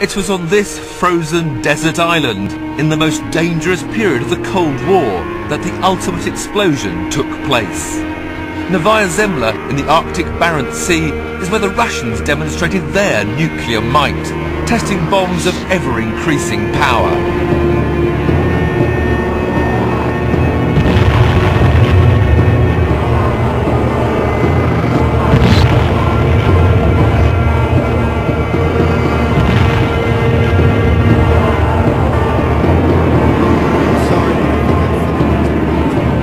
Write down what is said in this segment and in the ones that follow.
It was on this frozen desert island, in the most dangerous period of the Cold War, that the ultimate explosion took place. Novaya Zemlya in the Arctic Barents Sea is where the Russians demonstrated their nuclear might, testing bombs of ever-increasing power.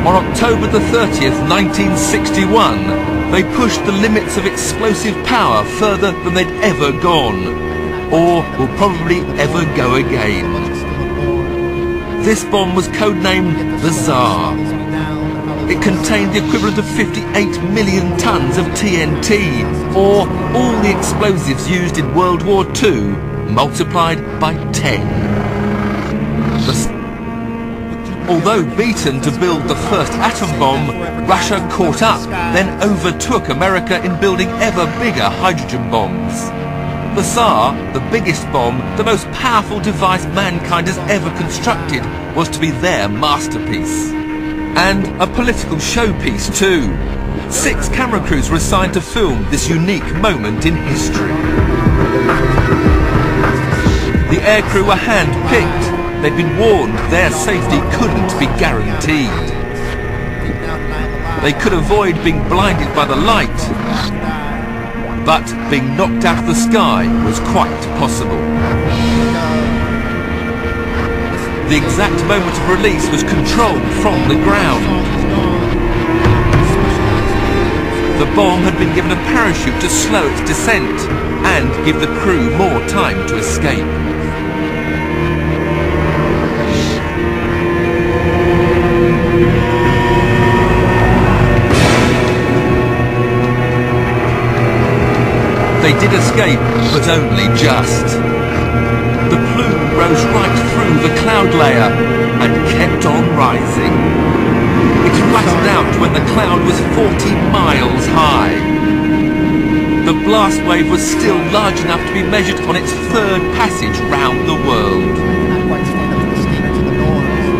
On October the 30th, 1961, they pushed the limits of explosive power further than they'd ever gone, or will probably ever go again. This bomb was codenamed the Tsar. It contained the equivalent of 58 million tons of TNT, or all the explosives used in World War II, multiplied by 10. Although beaten to build the first atom bomb, Russia caught up, then overtook America in building ever bigger hydrogen bombs. The Tsar, the biggest bomb, the most powerful device mankind has ever constructed, was to be their masterpiece. And a political showpiece too. 6 camera crews were assigned to film this unique moment in history. The aircrew were hand-picked. They'd been warned their safety couldn't be guaranteed. They could avoid being blinded by the light, but being knocked out of the sky was quite possible. The exact moment of release was controlled from the ground. The bomb had been given a parachute to slow its descent and give the crew more time to escape. They did escape, but only just. The plume rose right through the cloud layer and kept on rising. It flattened out when the cloud was 40 miles high. The blast wave was still large enough to be measured on its 3rd passage round the world.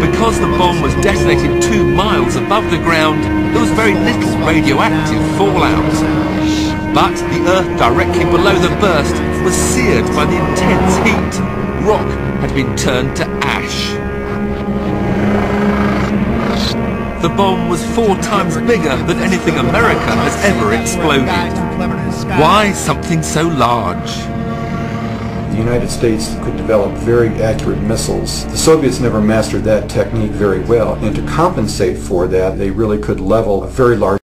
Because the bomb was detonated 2 miles above the ground, there was very little radioactive fallout. But the earth directly below the burst was seared by the intense heat. Rock had been turned to ash. The bomb was 4 times bigger than anything America has ever exploded. Why something so large? The United States could develop very accurate missiles. The Soviets never mastered that technique very well, and to compensate for that, they really could level a very large